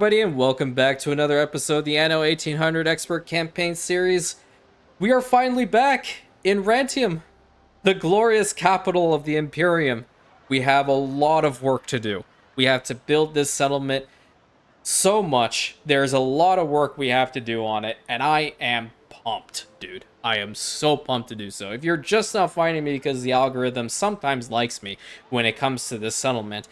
everybody, and welcome back to another episode of the Anno 1800 Expert Campaign Series. We are finally back in Rantium, the glorious capital of the Imperium. We have a lot of work to do. We have to build this settlement so much. There's a lot of work we have to do on it, and I am pumped, dude. I am so pumped to do so. If you're just not finding me because the algorithm sometimes likes me when it comes to this settlement,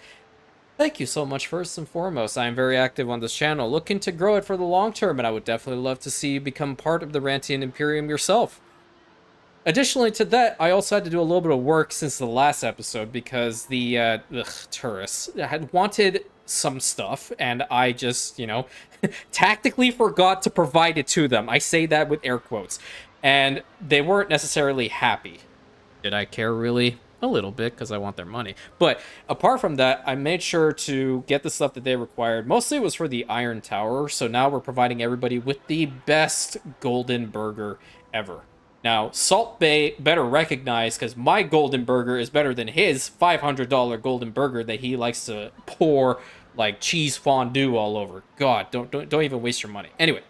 thank you so much. First and foremost, I am very active on this channel, looking to grow it for the long term, and I would definitely love to see you become part of the Rantian Imperium yourself. Additionally to that, I also had to do a little bit of work since the last episode because the tourists had wanted some stuff, and I just, tactically forgot to provide it to them. I say that with air quotes. And they weren't necessarily happy. Did I care really? A little bit, because I want their money. But apart from that, I made sure to get the stuff that they required. Mostly it was for the Iron Tower, so now we're providing everybody with the best golden burger ever. Now, Salt Bay better recognize, because my golden burger is better than his $500 golden burger that he likes to pour like cheese fondue all over. God, don't even waste your money. Anyway,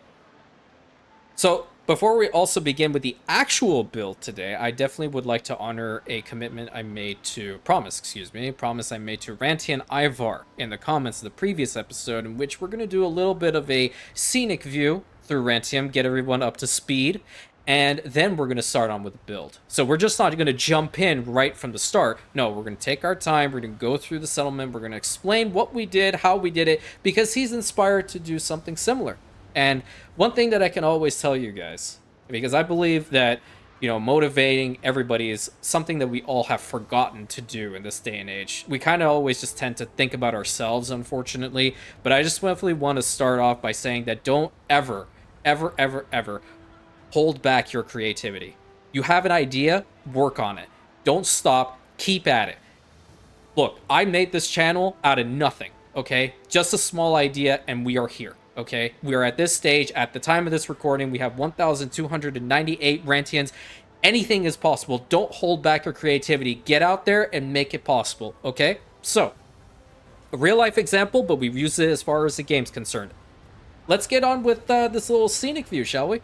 so before we also begin with the actual build today, I definitely would like to honor a commitment I made to, promise I made to Rantian Ivar in the comments of the previous episode, in which we're going to do a little bit of a scenic view through Rantium, get everyone up to speed, and then we're going to start on with the build. So we're just not going to jump in right from the start. No, we're going to take our time, we're going to go through the settlement, we're going to explain what we did, how we did it, because he's inspired to do something similar. And one thing that I can always tell you guys, because I believe that, motivating everybody is something that we all have forgotten to do in this day and age. We kind of always just tend to think about ourselves, unfortunately. But I just definitely want to start off by saying that don't ever, ever, ever, ever hold back your creativity. You have an idea, work on it. Don't stop, keep at it. Look, I made this channel out of nothing, okay? Just a small idea, and we are here. Okay, we are at this stage. At the time of this recording, we have 1,298 Rantians. Anything is possible. Don't hold back your creativity. Get out there and make it possible, okay? So, a real-life example, but we've used it as far as the game's concerned. Let's get on with this little scenic view, shall we?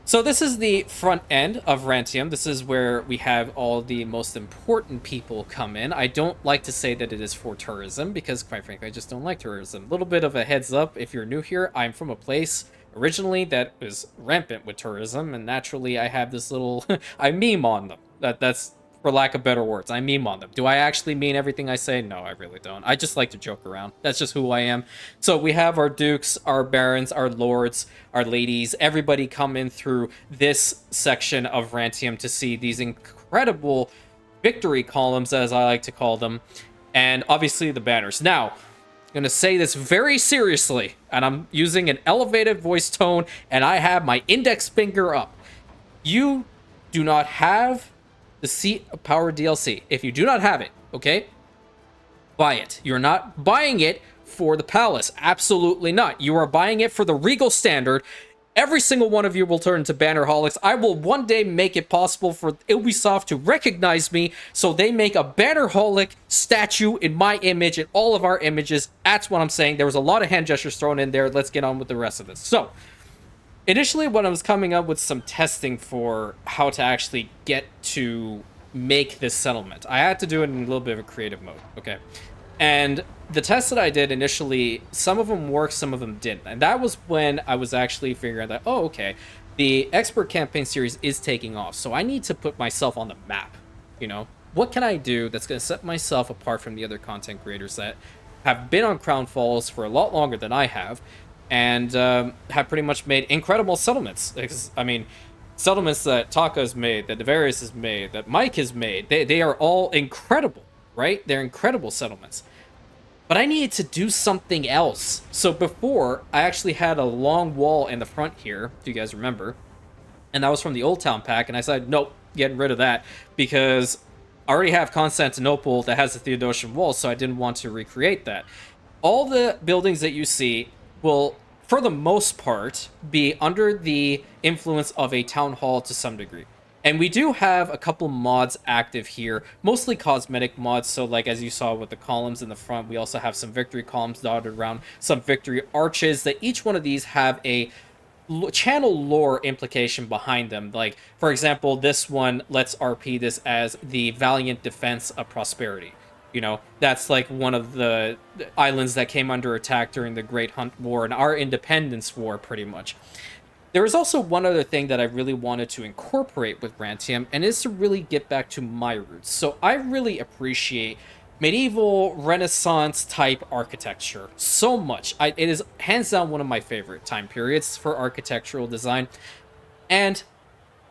So this is the front end of Rantium. This is where we have all the most important people come in. I don't like to say that it is for tourism because, quite frankly, I just don't like tourism. A little bit of a heads up, if you're new here, I'm from a place originally that was rampant with tourism, and naturally I have this little... I meme on them. That's for lack of better words. I meme on them. Do I actually mean everything I say? No, I really don't. I just like to joke around. That's just who I am. So we have our dukes, our barons, our lords, our ladies, everybody come in through this section of Rantium to see these incredible victory columns, as I like to call them, and obviously the banners. Now, I'm going to say this very seriously, and I'm using an elevated voice tone, and I have my index finger up. You do not have the Seat of Power DLC. If you do not have it, okay, buy it. You're not buying it for the palace. Absolutely not. You are buying it for the regal standard. Every single one of you will turn into bannerholics. I will one day make it possible for Ubisoft to recognize me, so they make a bannerholic statue in my image and all of our images. That's what I'm saying. There was a lot of hand gestures thrown in there. Let's get on with the rest of this. So, initially, when I was coming up with some testing for how to actually get to make this settlement, I had to do it in a little bit of a creative mode, okay? And the tests that I did initially, some of them worked, some of them didn't. And that was when I was actually figuring out that, oh, okay, the Expert Campaign series is taking off, so I need to put myself on the map, What can I do that's going to set myself apart from the other content creators that have been on Crown Falls for a lot longer than I have, and have pretty much made incredible settlements. Settlements that Taka has made, that Devarius has made, that Mike has made, they are all incredible, right? They're incredible settlements. But I needed to do something else. So before, I actually had a long wall in the front here, if you guys remember, and that was from the Old Town pack, and I said, nope, getting rid of that, because I already have Constantinople that has the Theodosian wall, so I didn't want to recreate that. All the buildings that you see will, for the most part, be under the influence of a town hall to some degree. And we do have a couple mods active here, mostly cosmetic mods. So, like as you saw with the columns in the front, we also have some victory columns dotted around, some victory arches. That each one of these have a channel lore implication behind them. Like, for example, this one, let's RP this as the Valiant Defense of Prosperity. You know, that's like one of the islands that came under attack during the Great Hunt War and our Independence War, pretty much. There is also one other thing that I really wanted to incorporate with Rantium, and is to really get back to my roots. So I really appreciate medieval Renaissance type architecture so much. It is hands down one of my favorite time periods for architectural design. And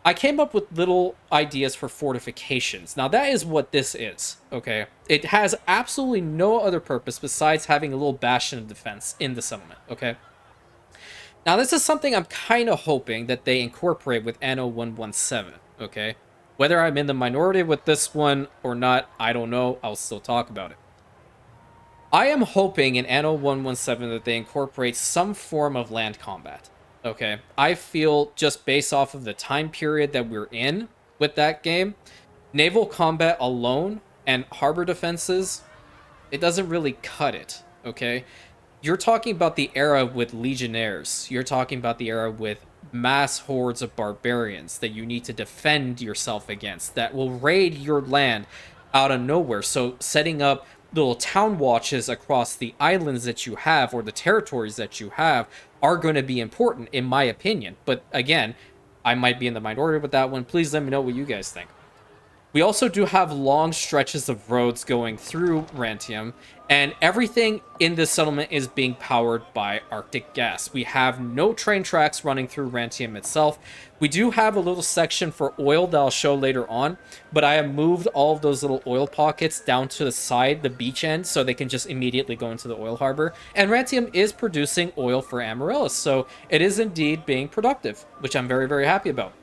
I came up with little ideas for fortifications. Now that is what this is, okay? It has absolutely no other purpose besides having a little bastion of defense in the settlement, okay? Now, this is something I'm kind of hoping that they incorporate with Anno 117, okay? Whether I'm in the minority with this one or not, I don't know. I'll still talk about it. I am hoping in Anno 117 that they incorporate some form of land combat, okay? I feel just based off of the time period that we're in with that game, naval combat alone and harbor defenses, it doesn't really cut it, okay? You're talking about the era with legionnaires. You're talking about the era with mass hordes of barbarians that you need to defend yourself against, that will raid your land out of nowhere. So setting up little town watches across the islands that you have or the territories that you have are going to be important, in my opinion. But again, I might be in the minority with that one. Please let me know what you guys think. We also do have long stretches of roads going through Rantium, and everything in this settlement is being powered by Arctic gas. We have no train tracks running through Rantium itself. We do have a little section for oil that I'll show later on, but I have moved all of those little oil pockets down to the side, the beach end, so they can just immediately go into the oil harbor. And Rantium is producing oil for Amaryllis, so it is indeed being productive, which I'm very, very happy about.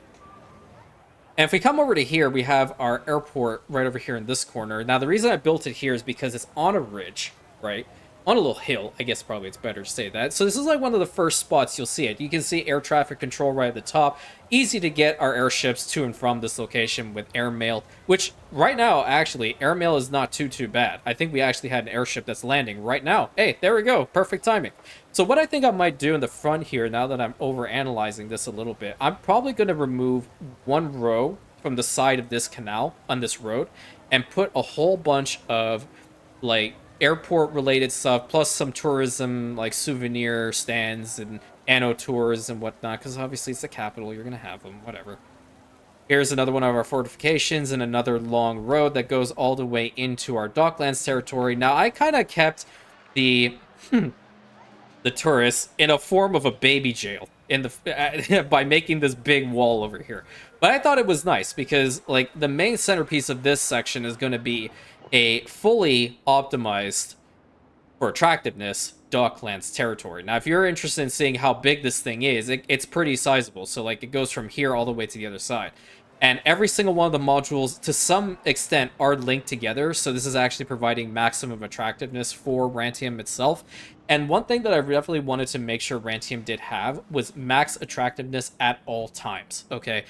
And if we come over to here, we have our airport right over here in this corner. Now, the reason I built it here is because it's on a ridge, right? On a little hill, I guess probably it's better to say that. So this is like one of the first spots you'll see it. You can see air traffic control right at the top. Easy to get our airships to and from this location with airmail, which right now, actually, airmail is not too bad. I think we actually had an airship that's landing right now. Hey, there we go. Perfect timing. So what I think I might do in the front here, now that I'm over-analyzing this a little bit, I'm probably going to remove one row from the side of this canal on this road and put a whole bunch of, like, airport-related stuff, plus some tourism, like souvenir stands and Anno tours and whatnot, because obviously it's the capital, you're going to have them, whatever. Here's another one of our fortifications and another long road that goes all the way into our Docklands territory. Now, I kind of kept the tourists in a form of a baby jail in the by making this big wall over here. But I thought it was nice because, like, the main centerpiece of this section is going to be a fully optimized for attractiveness Docklands territory. Now, if you're interested in seeing how big this thing is, it's pretty sizable. So, like, it goes from here all the way to the other side. And every single one of the modules, to some extent, are linked together. So this is actually providing maximum attractiveness for Rantium itself. And one thing that I definitely wanted to make sure Rantium did have was max attractiveness at all times. Okay,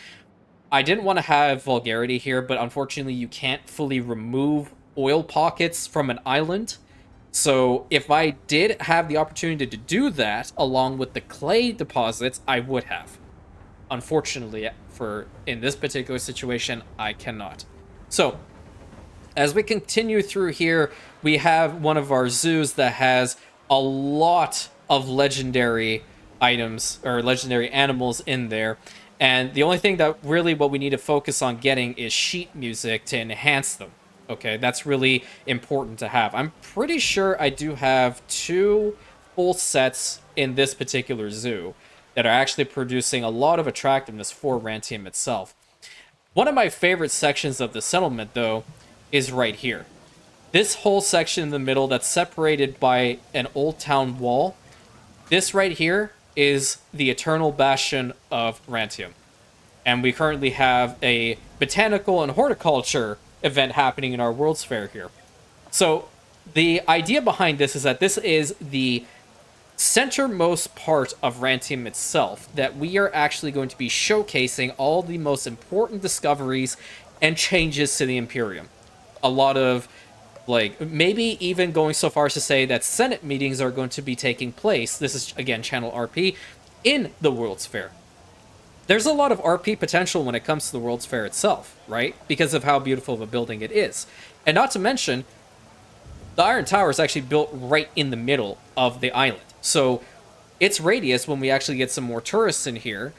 I didn't want to have vulgarity here, but unfortunately you can't fully remove oil pockets from an island. So if I did have the opportunity to do that along with the clay deposits, I would have. Unfortunately, in this particular situation, I cannot. So as we continue through here, we have one of our zoos that has a lot of legendary items or legendary animals in there. And the only thing that really what we need to focus on getting is sheet music to enhance them. Okay, that's really important to have. I'm pretty sure I do have 2 full sets in this particular zoo that are actually producing a lot of attractiveness for Rantium itself. One of my favorite sections of the settlement, though, is right here. This whole section in the middle that's separated by an old town wall, this right here is the Eternal Bastion of Rantium. And we currently have a botanical and horticulture event happening in our World's Fair here. So the idea behind this is that this is the centermost part of Rantium itself that we are actually going to be showcasing all the most important discoveries and changes to the Imperium. A lot of, like, maybe even going so far as to say that Senate meetings are going to be taking place. This is, again, Channel RP in the World's Fair. There's a lot of RP potential when it comes to the World's Fair itself, right? Because of how beautiful of a building it is. And not to mention, the Iron Tower is actually built right in the middle of the island. So its radius, when we actually get some more tourists in here,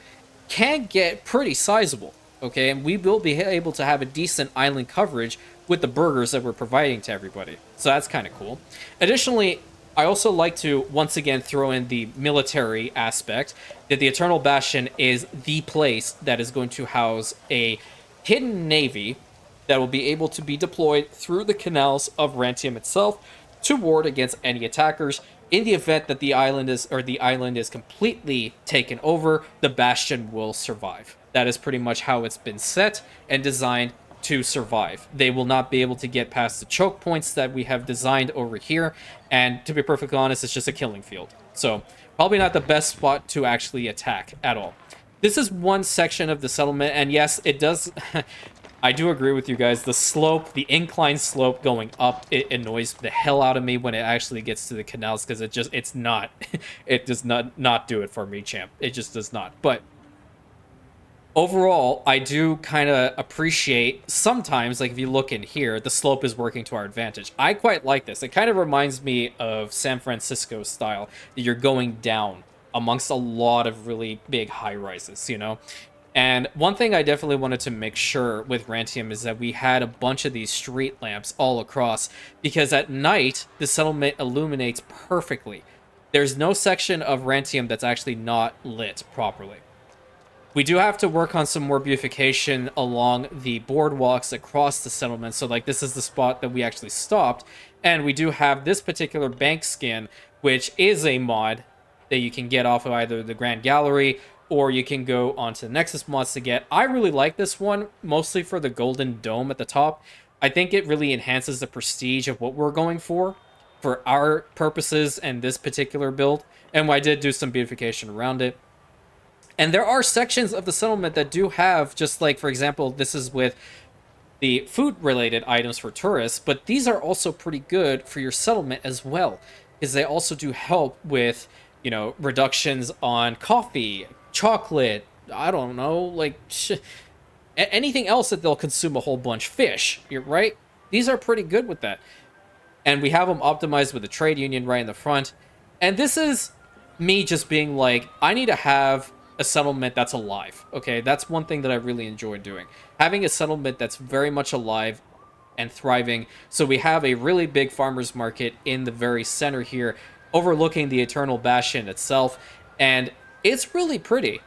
can get pretty sizable, okay? And we will be able to have a decent island coverage with the burgers that we're providing to everybody. So that's kind of cool. Additionally, I also like to once again throw in the military aspect that the Eternal Bastion is the place that is going to house a hidden navy that will be able to be deployed through the canals of Rantium itself to ward against any attackers. In the event that the island is completely taken over, the Bastion will survive. That is pretty much how it's been set and designed to survive. They will not be able to get past the choke points that we have designed over here, and to be perfectly honest, it's just a killing field. So probably not the best spot to actually attack at all. This is one section of the settlement, and yes, it does... I do agree with you guys. The slope, the incline slope going up, it annoys the hell out of me when it actually gets to the canals, because it's not, it does not do it for me, champ. It just does not. But overall, I do kind of appreciate sometimes, like if you look in here, the slope is working to our advantage. I quite like this. It kind of reminds me of San Francisco style, that you're going down amongst a lot of really big high rises, you know? And one thing I definitely wanted to make sure with Rantium is that we had a bunch of these street lamps all across, because at night, the settlement illuminates perfectly. There's no section of Rantium that's actually not lit properly. We do have to work on some more beautification along the boardwalks across the settlement. So, like, this is the spot that we actually stopped. And we do have this particular bank skin, which is a mod that you can get off of either the Grand Gallery, or you can go onto the Nexus mods to get. I really like this one, mostly for the golden dome at the top. I think it really enhances the prestige of what we're going for our purposes and this particular build. And I did do some beautification around it. And there are sections of the settlement that do have, just like, for example, this is with the food-related items for tourists, but these are also pretty good for your settlement as well, because they also do help with, you know, reductions on coffee, chocolate, I don't know, like, anything else that they'll consume a whole bunch. Fish, right? These are pretty good with that. And we have them optimized with the trade union right in the front. And this is me just being like, I need to have a settlement that's alive. Okay, that's one thing that I really enjoy doing. Having a settlement that's very much alive and thriving. So we have a really big farmers market in the very center here, overlooking the Eternal Bastion itself, and it's really pretty.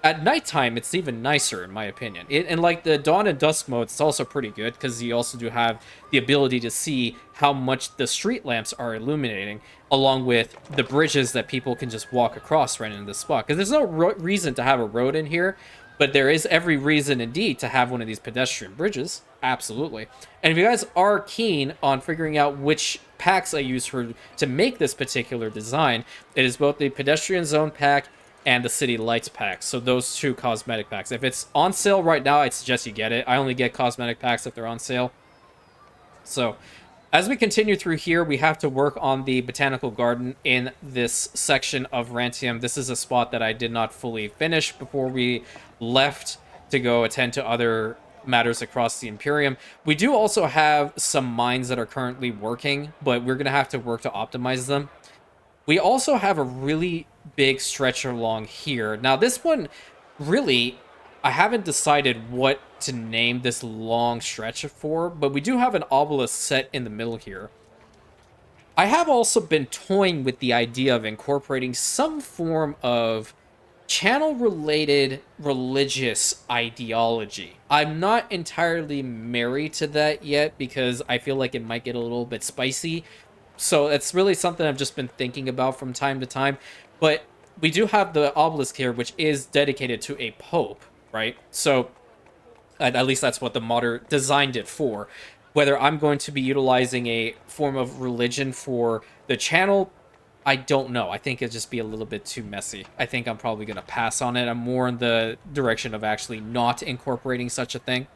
At nighttime, it's even nicer, in my opinion. And like the dawn and dusk mode, it's also pretty good, because you also do have the ability to see how much the street lamps are illuminating, along with the bridges that people can just walk across right in this spot. Because there's no reason to have a road in here, but there is every reason indeed to have one of these pedestrian bridges. Absolutely. And if you guys are keen on figuring out which packs I use to make this particular design, it is both the pedestrian zone pack and the city lights pack. So those two cosmetic packs. If it's on sale right now, I'd suggest you get it. I only get cosmetic packs if they're on sale. So as we continue through here, we have to work on the botanical garden in this section of Rantium. This is a spot that I did not fully finish before we left to go attend to other matters across the Imperium. We do also have some mines that are currently working, but we're going to have to work to optimize them. We also have a really big stretch along here. Now, this one, really, I haven't decided what to name this long stretch for, but we do have an obelisk set in the middle here. I have also been toying with the idea of incorporating some form of channel-related religious ideology. I'm not entirely married to that yet, because I feel like it might get a little bit spicy. So it's really something I've just been thinking about from time to time. But we do have the obelisk here, which is dedicated to a pope, right? So at least that's what the modder designed it for. Whether I'm going to be utilizing a form of religion for the channel I don't know. I think it'd just be a little bit too messy. I think I'm probably going to pass on it. I'm more in the direction of actually not incorporating such a thing.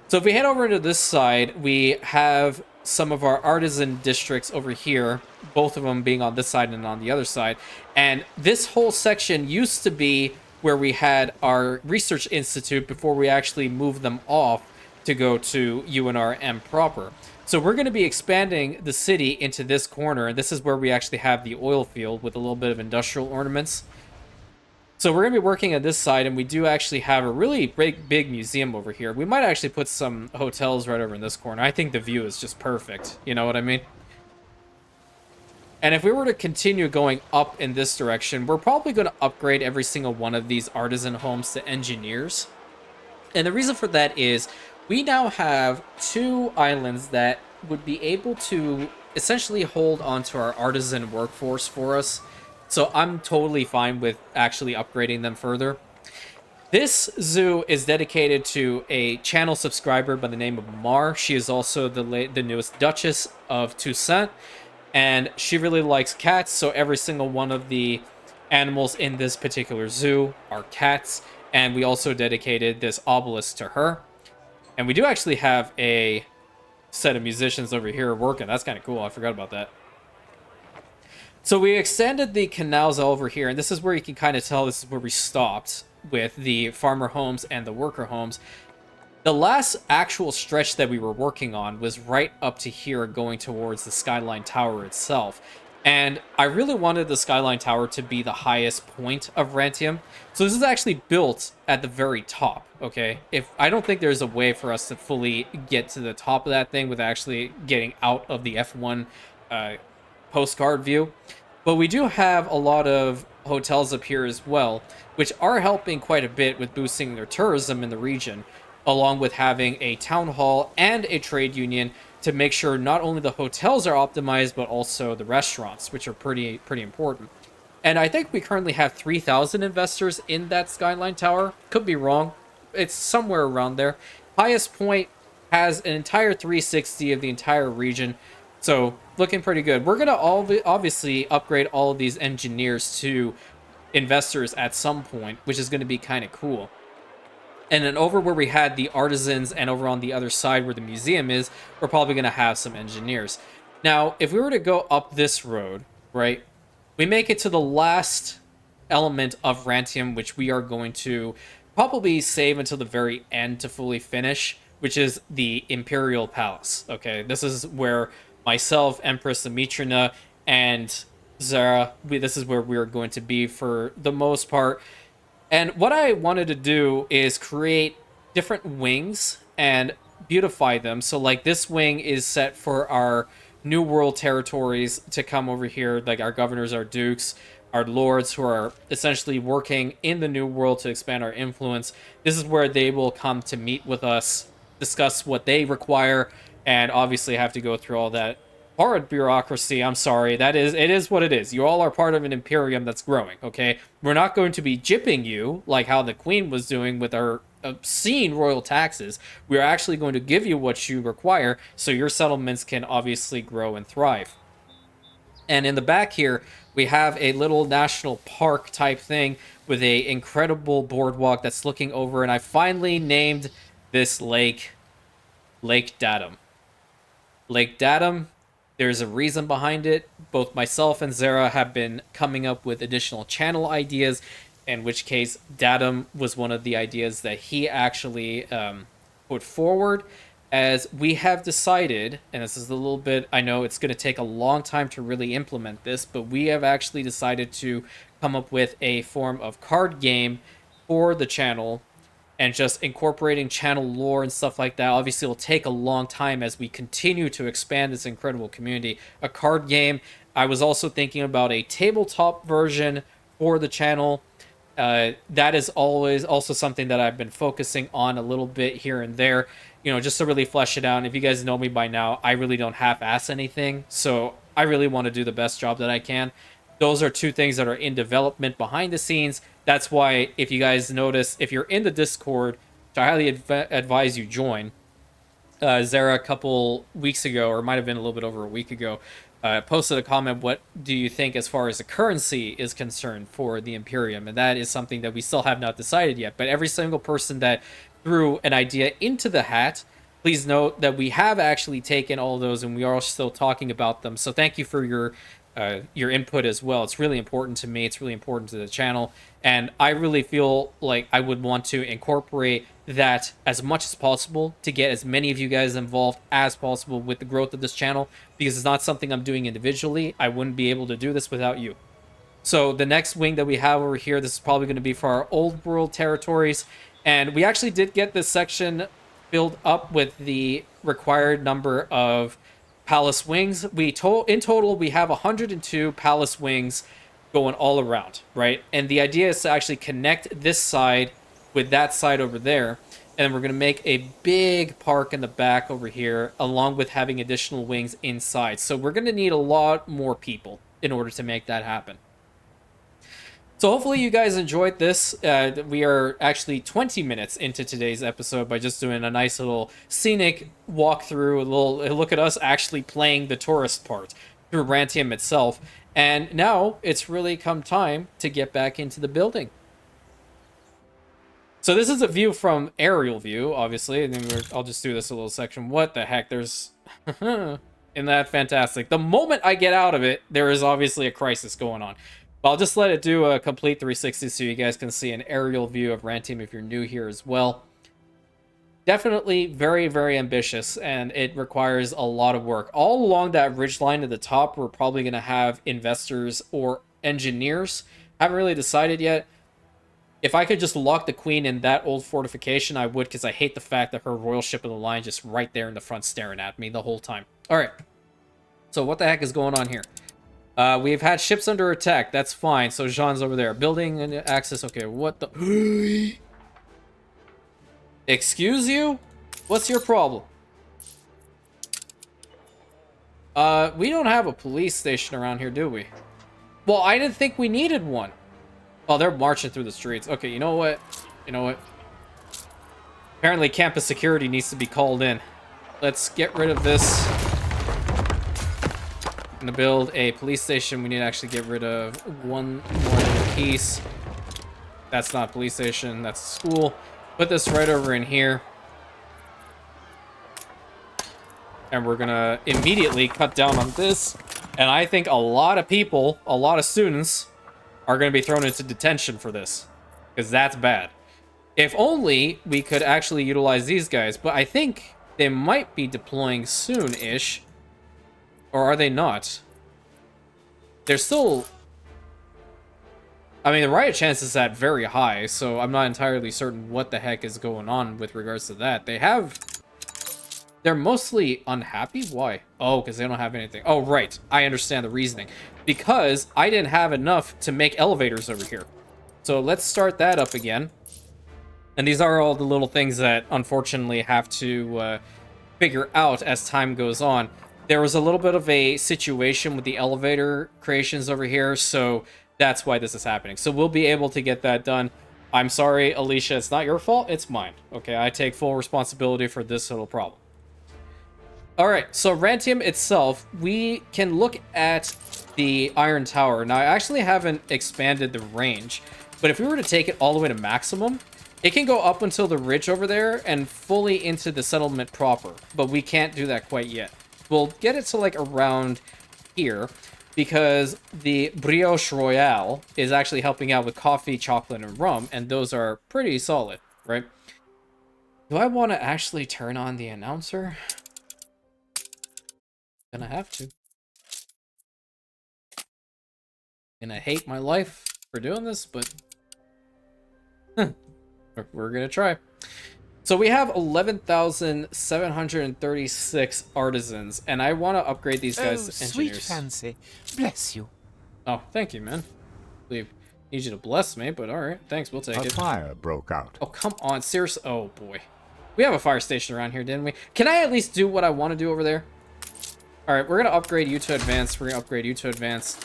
So if we head over into this side, we have some of our artisan districts over here, both of them being on this side and on the other side. And this whole section used to be where we had our research institute before we actually moved them off to go to UNRM proper. So we're going to be expanding the city into this corner, and this is where we actually have the oil field with a little bit of industrial ornaments. So we're going to be working on this side, and we do actually have a really big museum over here. We might actually put some hotels right over in this corner. I think the view is just perfect. You know what I mean? And if we were to continue going up in this direction, we're probably going to upgrade every single one of these artisan homes to engineers. And the reason for that is we now have 2 islands that would be able to essentially hold onto our artisan workforce for us. So I'm totally fine with actually upgrading them further. This zoo is dedicated to a channel subscriber by the name of Mar. She is also the newest Duchess of Toussaint, and she really likes cats, so every single one of the animals in this particular zoo are cats, and we also dedicated this obelisk to her. And we do actually have a set of musicians over here working. That's kind of cool. I forgot about that. So we extended the canals over here, and this is where you can kind of tell this is where we stopped with the farmer homes and the worker homes. The last actual stretch that we were working on was right up to here going towards the Skyline Tower itself. And I really wanted the Skyline Tower to be the highest point of Rantium. So this is actually built at the very top, okay? I don't think there's a way for us to fully get to the top of that thing with actually getting out of the F1 postcard view. But we do have a lot of hotels up here as well, which are helping quite a bit with boosting their tourism in the region, along with having a town hall and a trade union to make sure not only the hotels are optimized, but also the restaurants, which are pretty important. And I think we currently have 3,000 investors in that Skyline Tower. Could be wrong. It's somewhere around there. Highest point has an entire 360 of the entire region. So looking pretty good. We're going to obviously upgrade all of these engineers to investors at some point, which is going to be kind of cool. And then over where we had the artisans and over on the other side where the museum is, we're probably going to have some engineers. Now, if we were to go up this road, right, we make it to the last element of Rantium, which we are going to probably save until the very end to fully finish, which is the Imperial Palace. Okay, this is where myself, Empress Amitrina, and Zara, this is where we're going to be for the most part. And what I wanted to do is create different wings and beautify them. So like this wing is set for our New World territories to come over here, like our governors, our dukes, our lords who are essentially working in the New World to expand our influence. This is where they will come to meet with us, discuss what they require, and obviously have to go through all that hard bureaucracy. I'm sorry. It is what it is. You all are part of an imperium that's growing, okay? We're not going to be gypping you like how the queen was doing with our obscene royal taxes. We are actually going to give you what you require so your settlements can obviously grow and thrive. And in the back here, we have a little national park type thing with a incredible boardwalk that's looking over, and I finally named this lake Lake Datum. Lake Datum, there's a reason behind it. Both myself and Zara have been coming up with additional channel ideas, in which case Datum was one of the ideas that he actually put forward. As we have decided, and this is a little bit, I know it's going to take a long time to really implement this, but we have actually decided to come up with a form of card game for the channel and just incorporating channel lore and stuff like that. Obviously, it'll take a long time as we continue to expand this incredible community. A card game. I was also thinking about a tabletop version for the channel. That is always also something that I've been focusing on a little bit here and there, you know, just to really flesh it out. And if you guys know me by now, I really don't half-ass anything, so I really want to do the best job that I can. Those are two things that are in development behind the scenes. That's why, if you guys notice, if you're in the Discord, which I highly advise you join, Zara a couple weeks ago, or it might have been a little bit over a week ago, posted a comment, what do you think as far as the currency is concerned for the Imperium? And that is something that we still have not decided yet. But every single person that threw an idea into the hat, please note that we have actually taken all of those and we are still talking about them. So thank you for your input as well. It's really important to me. It's really important to the channel. And I really feel like I would want to incorporate that as much as possible to get as many of you guys involved as possible with the growth of this channel, because it's not something I'm doing individually. I wouldn't be able to do this without you. So the next wing that we have over here, this is probably going to be for our old world territories. And we actually did get this section filled up with the required number of palace wings. In total, we have 102 palace wings going all around, right? And the idea is to actually connect this side with that side over there. And then we're going to make a big park in the back over here, along with having additional wings inside. So we're going to need a lot more people in order to make that happen. So hopefully you guys enjoyed this. We are actually 20 minutes into today's episode by just doing a nice little scenic walkthrough, a little look at us actually playing the tourist part through Rantium itself. And now it's really come time to get back into the building. So this is a view from aerial view, obviously, and then I'll just do this a little section. What the heck? There's... Isn't that fantastic? The moment I get out of it, there is obviously a crisis going on. But I'll just let it do a complete 360 so you guys can see an aerial view of Rantium if you're new here as well. Definitely very, very ambitious, and it requires a lot of work. All along that ridgeline at the top, we're probably going to have investors or engineers. Haven't really decided yet. If I could just lock the queen in that old fortification, I would, because I hate the fact that her royal ship of the line just right there in the front staring at me the whole time. All right. So what the heck is going on here? We've had ships under attack. That's fine. So Jean's over there. Building and access. Okay, what the... Excuse you? What's your problem? We don't have a police station around here, do we? Well, I didn't think we needed one. Oh, they're marching through the streets. Okay, you know what? You know what? Apparently campus security needs to be called in. Let's get rid of this. I'm gonna build a police station. We need to actually get rid of one more piece. That's not a police station, that's a school. Put this right over in here. And we're gonna immediately cut down on this. And I think a lot of people, a lot of students, are gonna be thrown into detention for this. Because that's bad. If only we could actually utilize these guys. But I think they might be deploying soon-ish. Or are they not? They're still... I mean, the riot chance is at very high, so I'm not entirely certain what the heck is going on with regards to that. They have... They're mostly unhappy? Why? Oh, because they don't have anything. Oh, right. I understand the reasoning. Because I didn't have enough to make elevators over here. So let's start that up again. And these are all the little things that, unfortunately, have to figure out as time goes on. There was a little bit of a situation with the elevator creations over here, so that's why this is happening. So we'll be able to get that done. I'm sorry, Alicia, it's not your fault, it's mine. Okay, I take full responsibility for this little problem. Alright, so Rantium itself, we can look at the Iron Tower. Now, I actually haven't expanded the range, but if we were to take it all the way to maximum, it can go up until the ridge over there and fully into the settlement proper, but we can't do that quite yet. We'll get it to like around here because the brioche royale is actually helping out with coffee, chocolate, and rum, and those are pretty solid, right? Do I want to actually turn on the announcer? Gonna have to. Gonna hate my life for doing this, but we're gonna try. So we have 11,736 artisans, and I want to upgrade these guys to engineers. Sweet fancy. Bless you. Oh, thank you, man. I need you to bless me, but all right. Thanks, we'll take it. A fire broke out. Oh, come on. Seriously? Oh, boy. We have a fire station around here, didn't we? Can I at least do what I want to do over there? All right, we're going to upgrade you to advanced. We're going to upgrade you to advanced.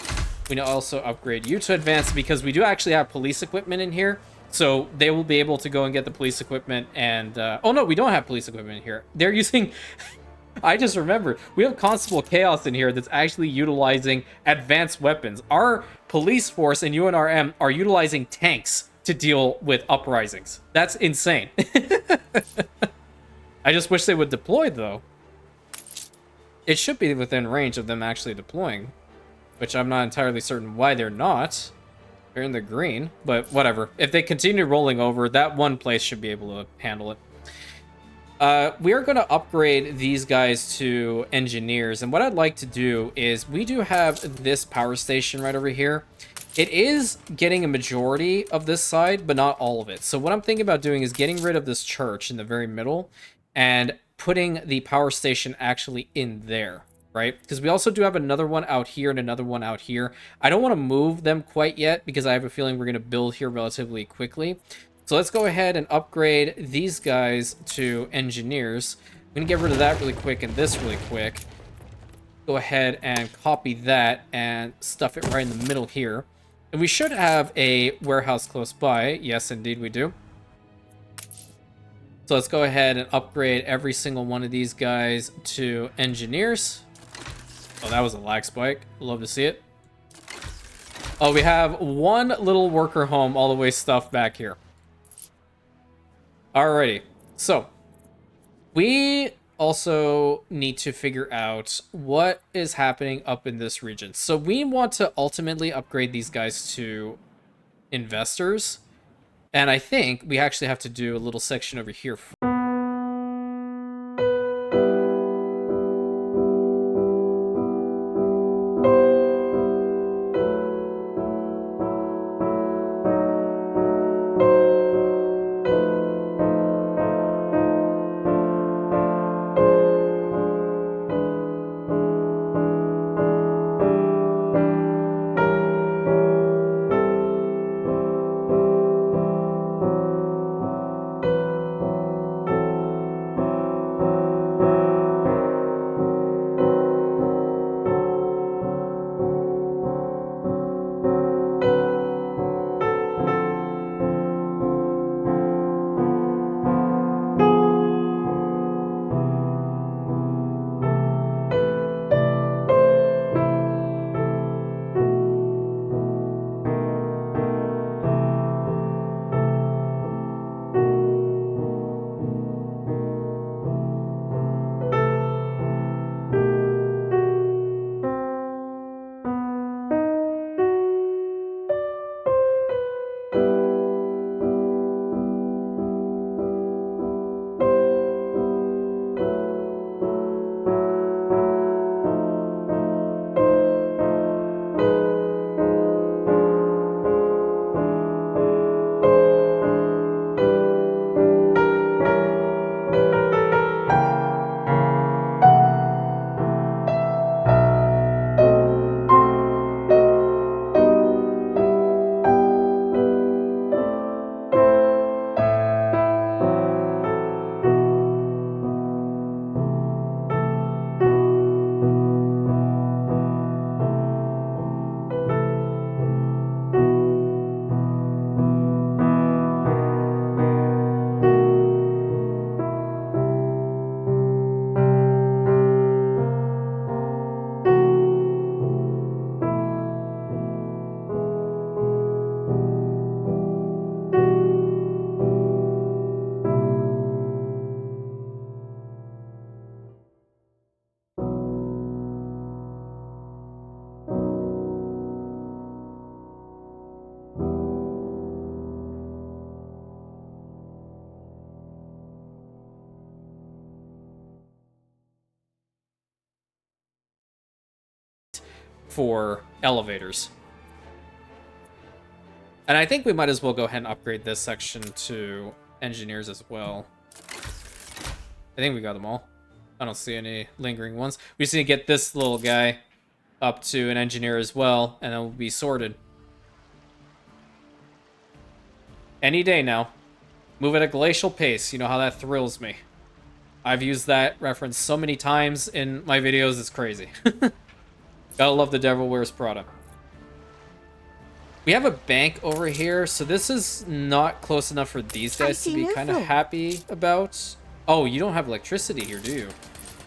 We need to also upgrade you to advanced because we do actually have police equipment in here. So they will be able to go and get the police equipment and... oh, no, we don't have police equipment here. They're using... I just remembered we have Constable Chaos in here that's actually utilizing advanced weapons. Our police force and UNRM are utilizing tanks to deal with uprisings. That's insane. I just wish they would deploy, though. It should be within range of them actually deploying, which I'm not entirely certain why they're not. They're in the green, but whatever. If they continue rolling over, that one place should be able to handle it. We are going to upgrade these guys to engineers, and what I'd like to do is we do have this power station right over here. It is getting a majority of this side, but not all of it. So what I'm thinking about doing is getting rid of this church in the very middle and putting the power station actually in there, right? Because we also do have another one out here and another one out here. I don't want to move them quite yet because I have a feeling we're going to build here relatively quickly. So let's go ahead and upgrade these guys to engineers. I'm going to get rid of that really quick and this really quick. Go ahead and copy that and stuff it right in the middle here. And we should have a warehouse close by. Yes, indeed we do. So let's go ahead and upgrade every single one of these guys to engineers. Oh, that was a lag spike. Love to see it. Oh, we have one little worker home all the way stuffed back here. Alrighty, so we also need to figure out what is happening up in this region. So we want to ultimately upgrade these guys to investors. And I think we actually have to do a little section over here. For elevators. And I think we might as well go ahead and upgrade this section to engineers as well. I think we got them all. I don't see any lingering ones. We just need to get this little guy up to an engineer as well, and then we'll be sorted. Any day now. Move at a glacial pace. You know how that thrills me. I've used that reference so many times in my videos, it's crazy. Gotta love the Devil Wears Prada. We have a bank over here, so this is not close enough for these guys to be kind of happy about. Oh, you don't have electricity here, do you?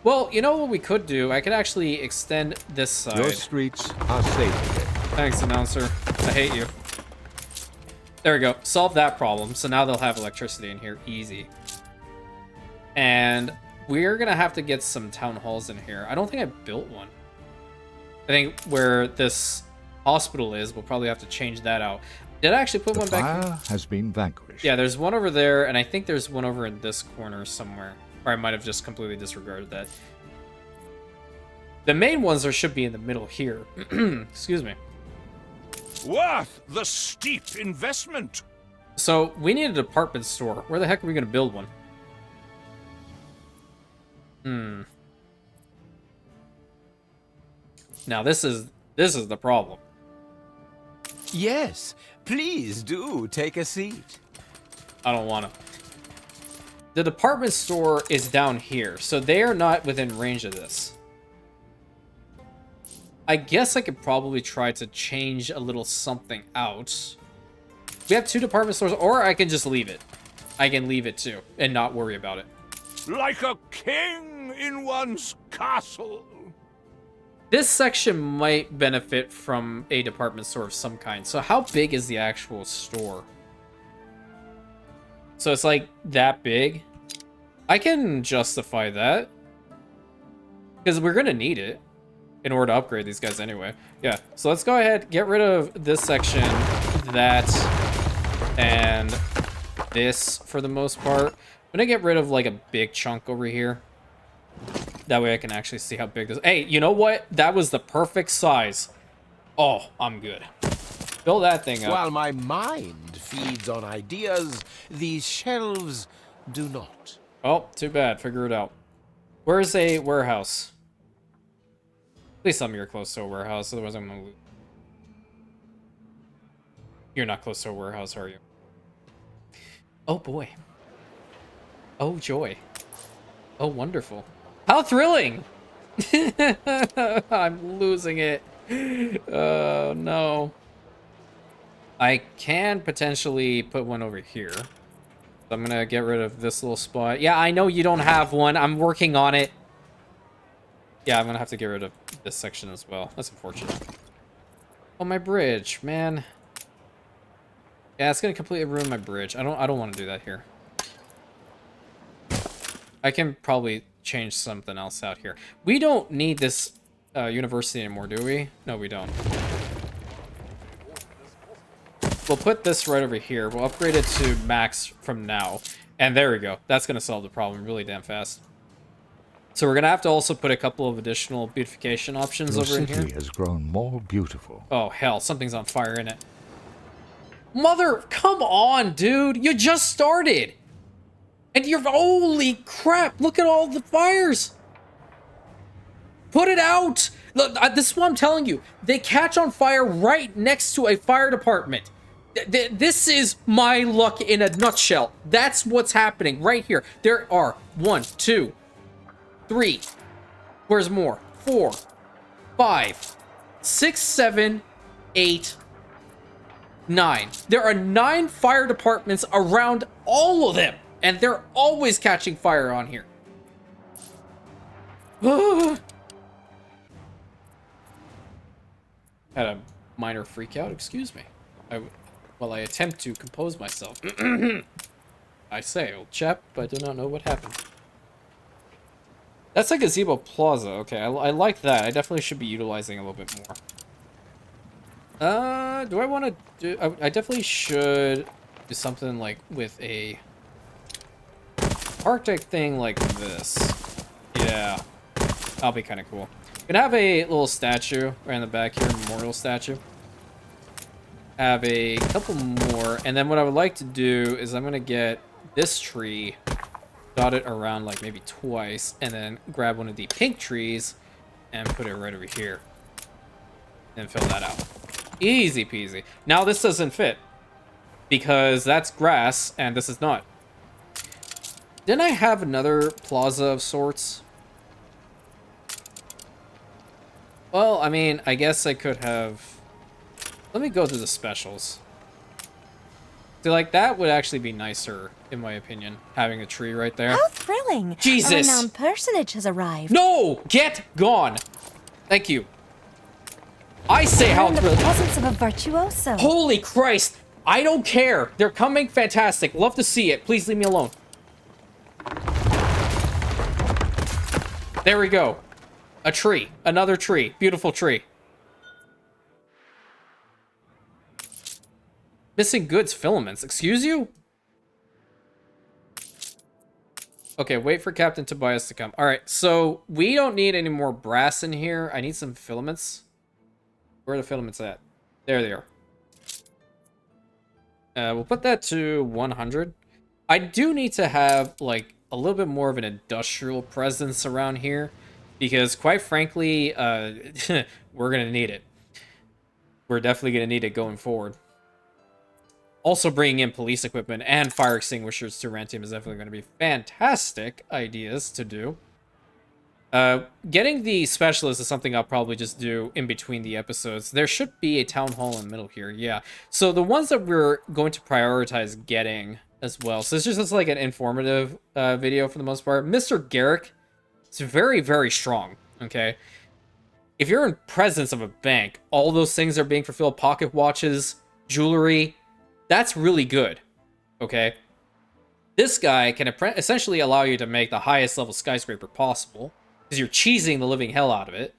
Well, you know what we could do? I could actually extend this side. Your streets are safe again. Thanks, announcer. I hate you. There we go. Solve that problem. So now they'll have electricity in here. Easy. And we're going to have to get some town halls in here. I don't think I built one. I think where this hospital is, we'll probably have to change that out. Did I actually put one back here? Fire has been vanquished. Yeah, there's one over there, and I think there's one over in this corner somewhere. Or I might have just completely disregarded that. The main ones should be in the middle here. Excuse me. Worth the steep investment. So, we need a department store. Where the heck are we going to build one? Now, this is the problem. Yes, please do take a seat. I don't want to. The department store is down here, so they are not within range of this. I guess I could probably try to change a little something out. We have 2 department stores, or I can just leave it. I can leave it too, and not worry about it. Like a king in one's castle. This section might benefit from a department store of some kind. So how big is the actual store? So it's like that big. I can justify that. Because we're going to need it in order to upgrade these guys anyway. Yeah, so let's go ahead, get rid of this section, that, and this for the most part. I'm going to get rid of like a big chunk over here. That way I can actually see how big this... Hey, you know what? That was the perfect size. Oh, I'm good. Fill that thing up. While my mind feeds on ideas, these shelves do not. Oh, too bad. Figure it out. Where's a warehouse? Please tell me you're close to a warehouse, otherwise I'm gonna lose. You're not close to a warehouse, are you? Oh, boy. Oh, joy. Oh, wonderful. How thrilling! I'm losing it. Oh, no. I can potentially put one over here. So I'm gonna get rid of this little spot. Yeah, I know you don't have one. I'm working on it. Yeah, I'm gonna have to get rid of this section as well. That's unfortunate. Oh, my bridge, man. Yeah, it's gonna completely ruin my bridge. I don't want to do that here. I can probably change something else out here. We don't need this university anymore, do we? No, we don't. We'll put this right over here. We'll upgrade it to max from now. And there we go. That's going to solve the problem really damn fast. So we're going to have to also put a couple of additional beautification options Your over in here. city has grown more beautiful. Oh, hell. Something's on fire in it. Mother, come on, dude. You just started. And you're... Holy crap. Look at all the fires. Put it out. Look, this is what I'm telling you. They catch on fire right next to a fire department. This is my luck in a nutshell. That's what's happening right here. There are 1, 2, 3. Where's more? 4, 5, 6, 7, 8, 9. There are 9 fire departments around all of them. And they're always catching fire on here. Had a minor freak out, excuse me. While I attempt to compose myself. I say, old chap, but I do not know what happened. That's like a Gazebo Plaza. Okay, I like that. I definitely should be utilizing a little bit more. Do I want to do... I definitely should do something like with a Arctic thing like this. Yeah. That'll be kind of cool. Gonna have a little statue right in the back here, memorial statue. Have a couple more, and then what I would like to do is I'm gonna get this tree, dot it around like maybe twice, and then grab one of the pink trees and put it right over here. And fill that out. Easy peasy. Now this doesn't fit because that's grass and this is not. Didn't I have another plaza of sorts? Well, I mean, I guess I could have... Let me go to the specials. So, like, that would actually be nicer, in my opinion, having a tree right there. How thrilling! Jesus! A renowned personage has arrived. No! Get gone! Thank you. I say You're how in the thrilling. presence of a virtuoso. Holy Christ! I don't care. They're coming. Fantastic. Love to see it. Please leave me alone. There we go. A tree. Another tree. Beautiful tree. Missing goods filaments. Excuse you? Okay, wait for Captain Tobias to come. Alright, so we don't need any more brass in here. I need some filaments. Where are the filaments at? There they are. We'll put that to 100. I do need to have, like, a little bit more of an industrial presence around here. Because, quite frankly, we're going to need it. We're definitely going to need it going forward. Also, bringing in police equipment and fire extinguishers to Rantium is definitely going to be fantastic ideas to do. Getting the specialist is something I'll probably just do in between the episodes. There should be a town hall in the middle here, yeah. So the ones that we're going to prioritize getting as well. So this is just like an informative video for the most part. Mr. Garrick is very, very strong, okay? If you're in presence of a bank, all those things are being fulfilled, pocket watches, jewelry, that's really good, okay? This guy can essentially allow you to make the highest level skyscraper possible, because you're cheesing the living hell out of it.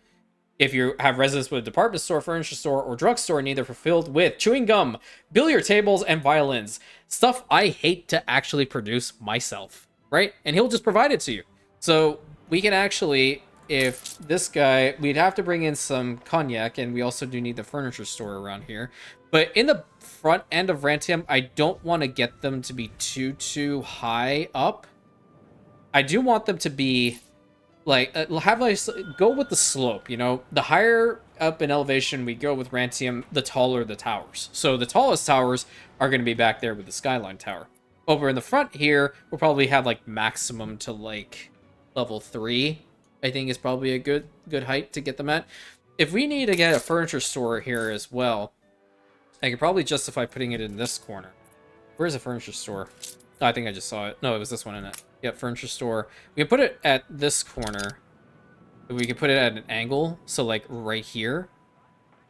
If you have residence with a department store, furniture store, or drugstore, neither fulfilled with chewing gum, billiard tables, and violins. Stuff I hate to actually produce myself, right? And he'll just provide it to you. So we can actually, if this guy, we'd have to bring in some cognac, and we also do need the furniture store around here. But in the front end of Rantium, I don't want to get them to be too high up. I do want them to be like go with the slope, you know. The higher up in elevation we go with Rantium, the taller the towers. So the tallest towers are going to be back there with the skyline tower. Over in the front here, we'll probably have like maximum to like level 3. I think is probably a good height to get them at. If we need to get a furniture store here as well, I could probably justify putting it in this corner. Where's a furniture store? Oh, I think I just saw it. No, it was this one in it. Yep, furniture store. We can put it at this corner. We can put it at an angle, so like right here.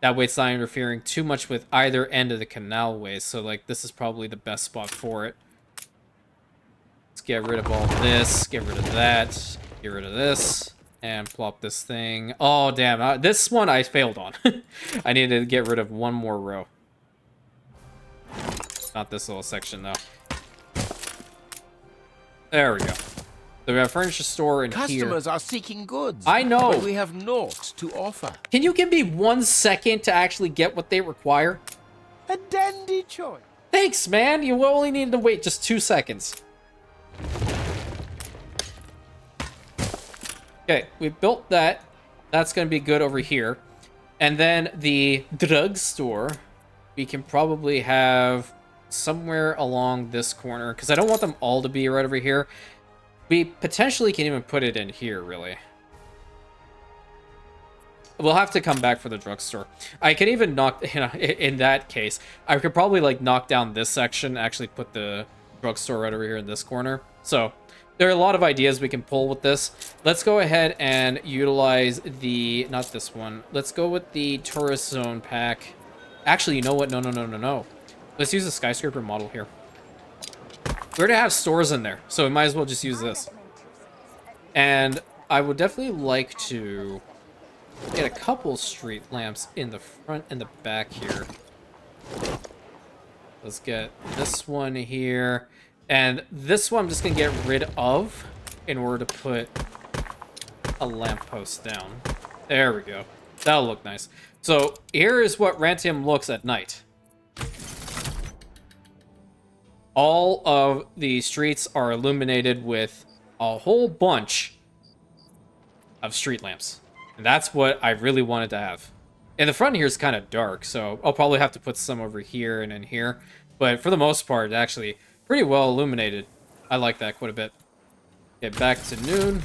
That way it's not interfering too much with either end of the canalway. So like this is probably the best spot for it. Let's get rid of all this. Get rid of that. Get rid of this. And plop this thing. Oh, damn. This one I failed on. I needed to get rid of one more row. Not this little section, though. There we go. So we have a furniture store in here. Customers are seeking goods. I know. But we have naught to offer. Can you give me 1 second to actually get what they require? A dandy choice. Thanks, man. You only needed to wait just 2 seconds. Okay, we built that. That's going to be good over here. And then the drugstore, we can probably have somewhere along this corner, because I don't want them all to be right over here. We potentially can even put it in here, really. We'll have to come back for the drugstore. I can even knock, you know, in that case, I could probably like knock down this section, actually put the drugstore right over here in this corner. So there are a lot of ideas we can pull with this. Let's go ahead and utilize the, not this one. Let's go with the tourist zone pack. Actually, you know what? No. Let's use the skyscraper model here. We're gonna have stores in there, so we might as well just use this. And I would definitely like to get a couple street lamps in the front and the back here. Let's get this one here. And this one I'm just gonna get rid of in order to put a lamppost down. There we go. That'll look nice. So here is what Rantium looks at night. All of the streets are illuminated with a whole bunch of street lamps. And that's what I really wanted to have. In the front here is kind of dark, so I'll probably have to put some over here and in here. But for the most part, actually, pretty well illuminated. I like that quite a bit. Get back to noon.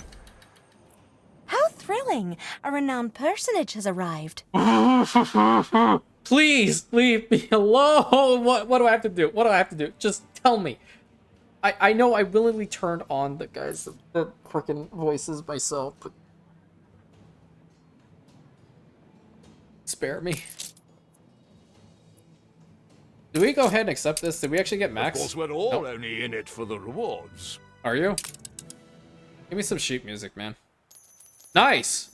How thrilling! A renowned personage has arrived. Please leave me alone. What do I have to do? What do I have to do? Just tell me. I know I willingly turned on the guys, the freaking voices myself, but spare me. Do we go ahead and accept this? Did we actually get max? Of course, we're all Nope. only in it for the rewards. Are you? Give me some sheep music, man. Nice.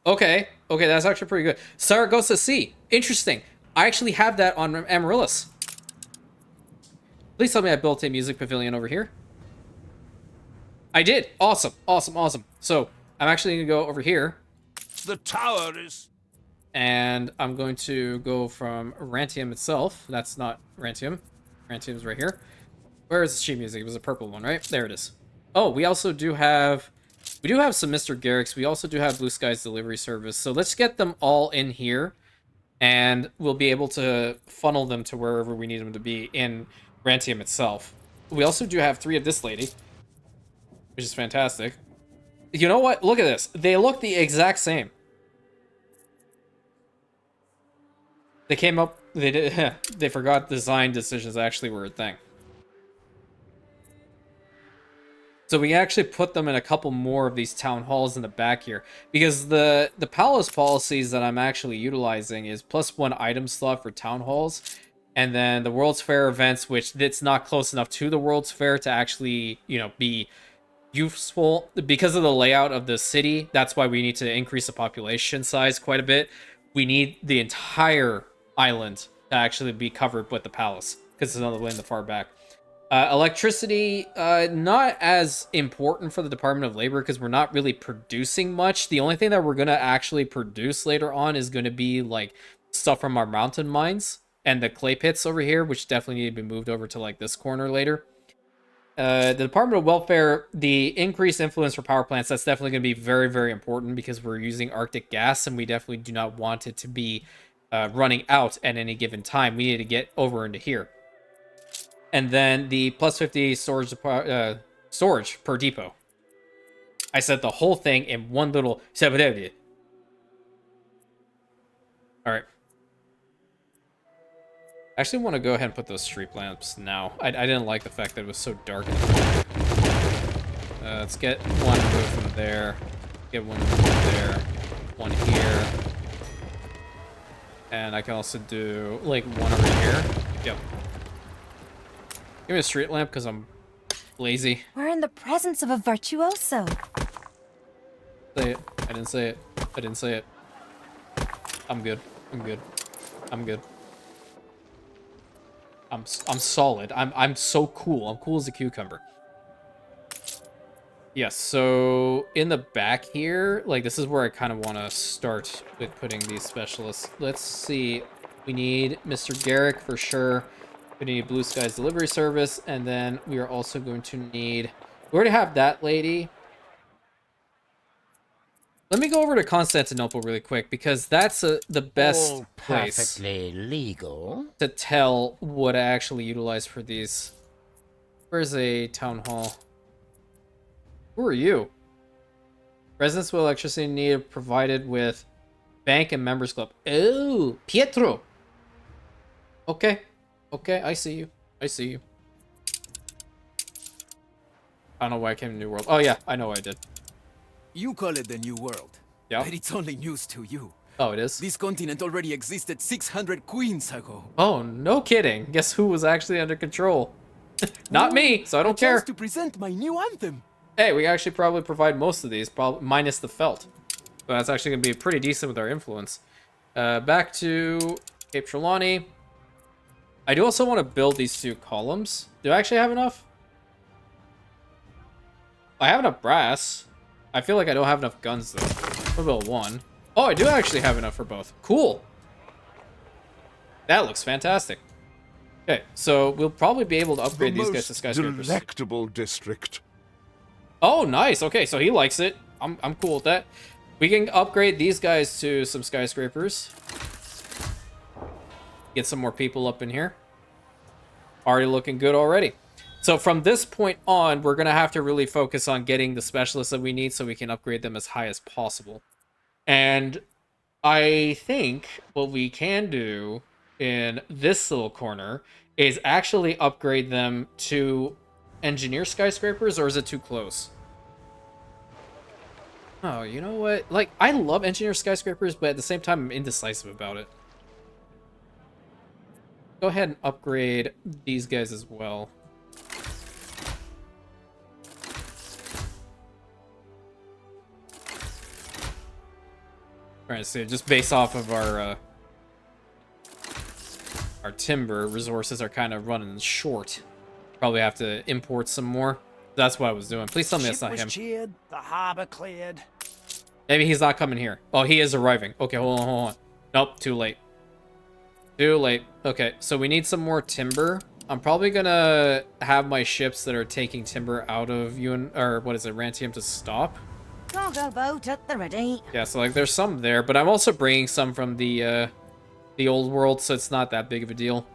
Okay, that's actually pretty good. Saragossa Sea. Interesting. I actually have that on Amaryllis. Please tell me I built a music pavilion over here. I did. Awesome. So, I'm actually going to go over here. The tower is... And I'm going to go from Rantium itself. That's not Rantium. Rantium's right here. Where is the sheet music? It was a purple one, right? There it is. Oh, we also do have... We do have some Mr. Garricks. We also do have Blue Skies Delivery Service. So let's get them all in here. And we'll be able to funnel them to wherever we need them to be in Rantium itself. We also do have 3 of this lady, which is fantastic. You know what? Look at this. They look the exact same. They came up... They did. They forgot design decisions actually were a thing. So we actually put them in a couple more of these town halls in the back here. Because the palace policies that I'm actually utilizing is +1 item slot for town halls. And then the World's Fair events, which it's not close enough to the World's Fair to actually, you know, be useful. Because of the layout of the city, that's why we need to increase the population size quite a bit. We need the entire island to actually be covered with the palace. Because it's another way in the far back. Electricity, not as important for the Department of Labor because we're not really producing much. The only thing that we're going to actually produce later on is going to be like stuff from our mountain mines and the clay pits over here, which definitely need to be moved over to like this corner later. The Department of Welfare, the increased influence for power plants, that's definitely going to be very, very important because we're using Arctic gas and we definitely do not want it to be running out at any given time. We need to get over into here. And then the +50 storage per depot. I said the whole thing in one little... Alright. I actually want to go ahead and put those street lamps now. I didn't like the fact that it was so dark. Let's get one moved from there. Get one moved there. One here. And I can also do, like, one over here. Yep. Give me a street lamp because I'm lazy. We're in the presence of a virtuoso. Say it. I didn't say it. I didn't say it. I'm good. I'm good. I'm good. I'm solid. I'm so cool. I'm cool as a cucumber. Yes, so in the back here, like this is where I kind of want to start with putting these specialists. Let's see. We need Mr. Garrick for sure. We need Blue Skies Delivery Service, and then we are also going to need... We already have that lady. Let me go over to Constantinople really quick, because that's the best All place perfectly legal. to tell what I actually utilize for these. Where's a town hall? Who are you? Residents with electricity needed provided with bank and members club. Oh, Pietro. Okay. Okay, I see you. I see you. I don't know why I came to New World. Oh yeah, I know what I did. You call it the New World. Yeah. But it's only news to you. Oh, it is? This continent already existed 600 queens ago. Oh, no kidding. Guess who was actually under control? Not me, so I don't A chance care. to present my new anthem. Hey, we actually probably provide most of these, minus the felt. But that's actually going to be pretty decent with our influence. Back to Cape Trelawney. I do also want to build these 2 columns. Do I actually have enough? I have enough brass. I feel like I don't have enough guns, though. What about 1? Oh, I do actually have enough for both. Cool. That looks fantastic. Okay, so we'll probably be able to upgrade these guys to skyscrapers. Delectable district. Oh, nice. Okay, so he likes it. I'm cool with that. We can upgrade these guys to some skyscrapers. Get some more people up in here. Already looking good already. So from this point on, we're going to have to really focus on getting the specialists that we need so we can upgrade them as high as possible. And I think what we can do in this little corner is actually upgrade them to engineer skyscrapers, or is it too close? Oh, you know what? Like, I love engineer skyscrapers, but at the same time, I'm indecisive about it. Go ahead and upgrade these guys as well. Trying to see, just based off of our timber resources are kind of running short. Probably have to import some more. That's what I was doing. Please tell me that's not him. cheered, the harbor cleared. Maybe he's not coming here. Oh, he is arriving. Okay, hold on, hold on. Nope, too late. Too late. Okay, so we need some more timber. I'm probably gonna have my ships that are taking timber out of Rantium to stop. Cargo boat at the ready. Yeah, so like there's some there, but I'm also bringing some from the old world, so it's not that big of a deal.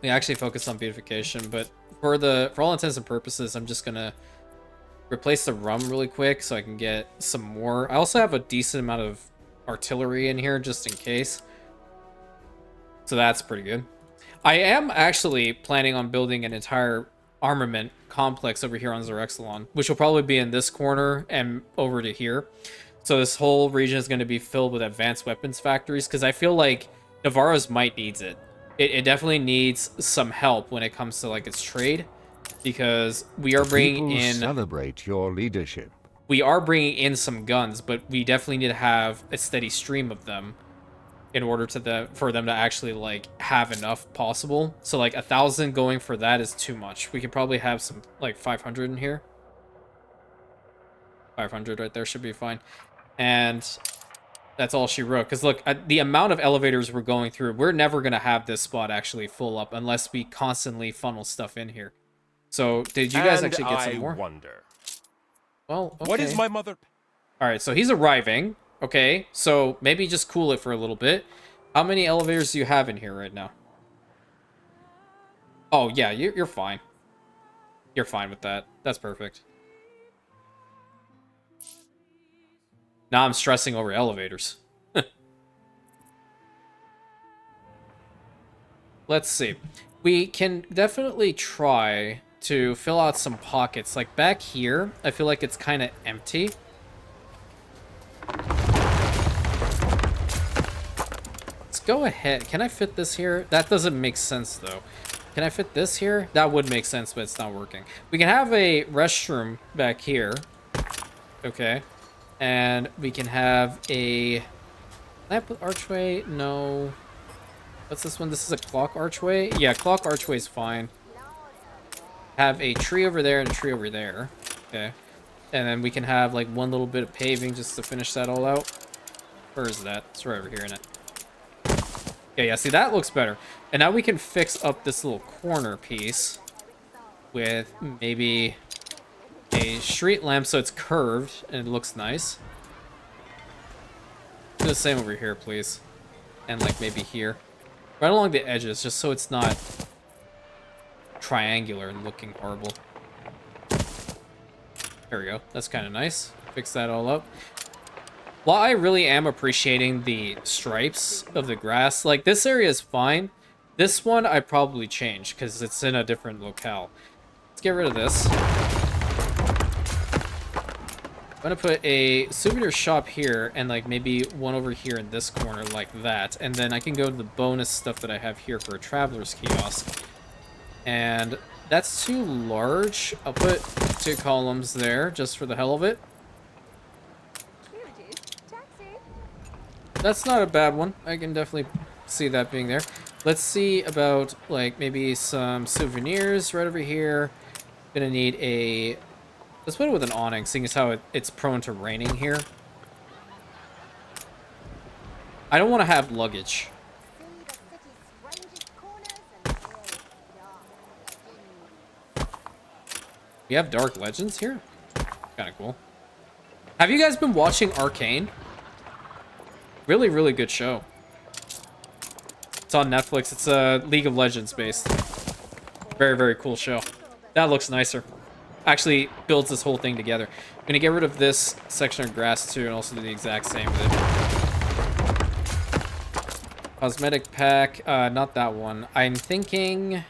We actually focus on beautification, but for all intents and purposes, I'm just gonna replace the rum really quick so I can get some more. I also have a decent amount of artillery in here just in case. So that's pretty good. I am actually planning on building an entire armament complex over here on Zerexalon, which will probably be in this corner and over to here. So this whole region is going to be filled with advanced weapons factories, because I feel like Navarro's might needs it. It definitely needs some help when it comes to like its trade, because we are bringing People in celebrate your leadership. we are bringing in some guns, but we definitely need to have a steady stream of them in order for them to actually like have enough possible. So like 1,000 going for that is too much. We could probably have some like 500 in here. 500 right there should be fine. And that's all she wrote. Because look, the amount of elevators we're going through, we're never going to have this spot actually full up unless we constantly funnel stuff in here. So did you guys actually get some more? Wonder. Well, okay. What is my mother? All right, so he's arriving. Okay, so maybe just cool it for a little bit. How many elevators do you have in here right now? Oh, yeah, you're fine. You're fine with that. That's perfect. Now I'm stressing over elevators. Let's see. We can definitely try to fill out some pockets. Like back here, I feel like it's kind of empty. Let's go ahead. Can I fit this here? That doesn't make sense though. Can I fit this here? That would make sense, but it's not working. We can have a restroom back here. Okay. And we can have a lamp with archway. No. What's this one? This is a clock archway. Yeah, clock archway is fine. Have a tree over there and a tree over there. Okay. And then we can have like one little bit of paving just to finish that all out. Where is that? It's right over here, isn't it? Okay, yeah, see, that looks better. And now we can fix up this little corner piece with maybe a street lamp so it's curved and it looks nice. Do the same over here, please. And like maybe here. Right along the edges, just so it's not triangular and looking horrible. There we go. That's kind of nice. Fix that all up. While I really am appreciating the stripes of the grass, like this area is fine. This one I probably change because it's in a different locale. Let's get rid of this. I'm gonna put a souvenir shop here and like maybe one over here in this corner like that. And then I can go to the bonus stuff that I have here for a traveler's kiosk. And that's too large. I'll put 2 columns there just for the hell of it. That's not a bad one. I can definitely see that being there. Let's see about like maybe some souvenirs right over here. Gonna need a... Let's put it with an awning, seeing as how it's prone to raining here. I don't want to have luggage. We have Dark Legends here? Kind of cool. Have you guys been watching Arcane? Really, really good show. It's on Netflix. It's League of Legends based. Very, very cool show. That looks nicer. Actually builds this whole thing together. I'm gonna get rid of this section of grass too, and also do the exact same with it. Cosmetic pack, not that one. I'm thinking,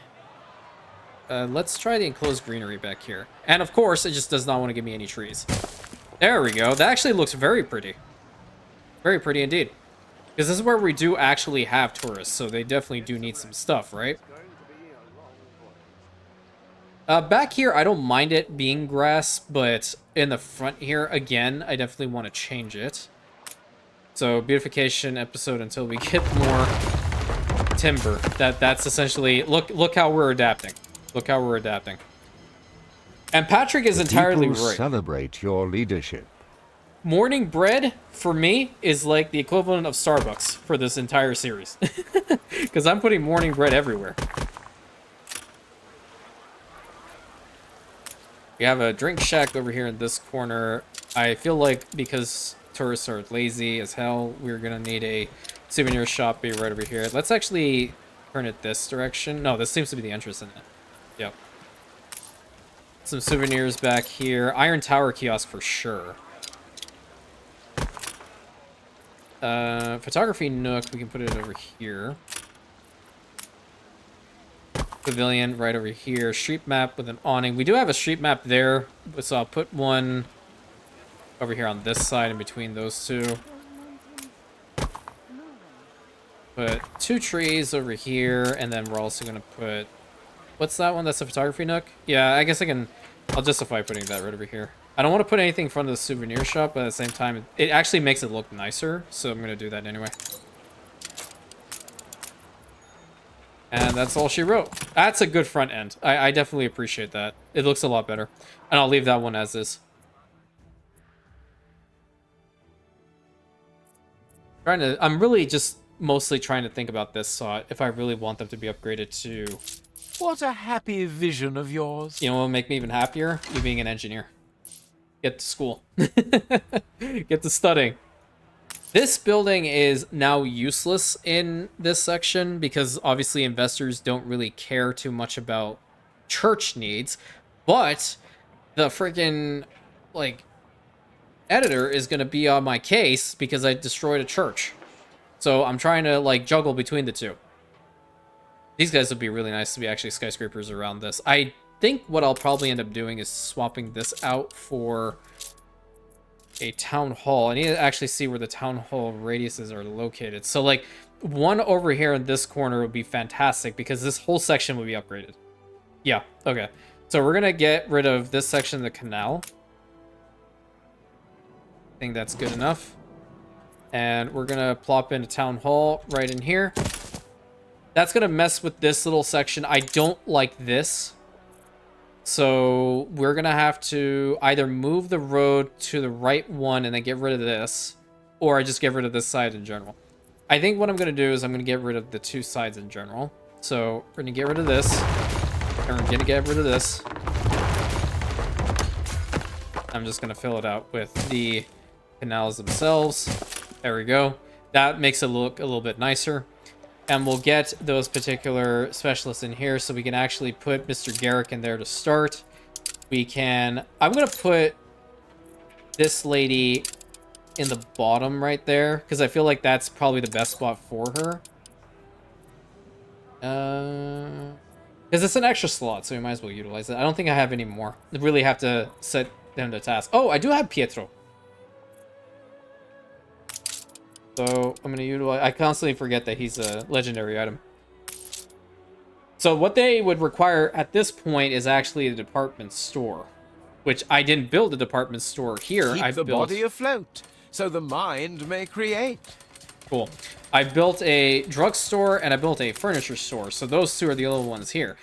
let's try the enclosed greenery back here. And of course, it just does not want to give me any trees. There we go. That actually looks very pretty. Very pretty indeed. Because this is where we do actually have tourists, so they definitely do need some stuff, right? Back here, I don't mind it being grass, but in the front here, again, I definitely want to change it. So, beautification episode until we get more timber. That's essentially... Look how we're adapting. Look how we're adapting. And Patrick is entirely People right. celebrate your leadership. Morning bread, for me, is like the equivalent of Starbucks for this entire series. Because I'm putting morning bread everywhere. We have a drink shack over here in this corner. I feel like because tourists are lazy as hell, we're going to need a souvenir shop be right over here. Let's actually turn it this direction. No, this seems to be the entrance in it. Yep. Some souvenirs back here. Iron Tower kiosk for sure. Photography nook, we can put it over here. Pavilion right over here. Street map with an awning. We do have a street map there, so I'll put one over here on this side in between those two. Put 2 trees over here, and then we're also gonna put... What's that one? That's a photography nook? Yeah, I guess I'll justify putting that right over here. I don't want to put anything in front of the souvenir shop, but at the same time, it actually makes it look nicer, so I'm going to do that anyway. And that's all she wrote. That's a good front end. I definitely appreciate that. It looks a lot better. And I'll leave that one as is. I'm really just mostly trying to think about this saw, if I really want them to be upgraded to... What a happy vision of yours. You know what would make me even happier? You being an engineer. Get to school. Get to studying. This building is now useless in this section because obviously investors don't really care too much about church needs, but the freaking like editor is going to be on my case because I destroyed a church. So I'm trying to like juggle between the two. These guys would be really nice to be actually skyscrapers around this. I think what I'll probably end up doing is swapping this out for a town hall. I need to actually see where the town hall radiuses are located. So like one over here in this corner would be fantastic because this whole section would be upgraded. Yeah, okay. So we're gonna get rid of this section of the canal. I think that's good enough. And we're gonna plop in a town hall right in here. That's gonna mess with this little section. I don't like this. So we're going to have to either move the road to the right one and then get rid of this, or I just get rid of this side in general. I think what I'm going to do is I'm going to get rid of the 2 sides in general. So we're going to get rid of this, and we're going to get rid of this. I'm just going to fill it out with the canals themselves. There we go. That makes it look a little bit nicer. And we'll get those particular specialists in here so we can actually put Mr. Garrick in there to start. We can... I'm going to put this lady in the bottom right there because I feel like that's probably the best spot for her. Because it's an extra slot, so we might as well utilize it. I don't think I have any more. I really have to set them to task. Oh, I do have Pietro. So I'm going to utilize... I constantly forget that he's a legendary item. So what they would require at this point is actually a department store. Which I didn't build a department store here. Keep I the built... body afloat, so the mind may create. Cool. I built a drugstore and I built a furniture store. So those 2 are the only ones here.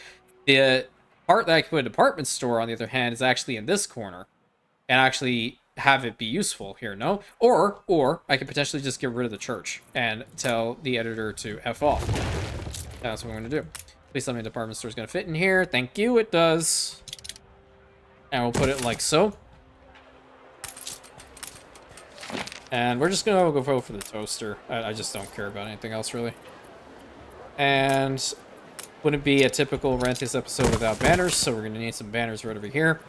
The part that I can put a department store, on the other hand, is actually in this corner. And actually... have it be useful here, no? Or I could potentially just get rid of the church and tell the editor to F off. That's what I'm going to do. Please tell me the department store is going to fit in here. Thank you, it does. And we'll put it like so. And we're just going to go for the toaster. I just don't care about anything else, really. And wouldn't be a typical Rantius episode without banners, so we're going to need some banners right over here.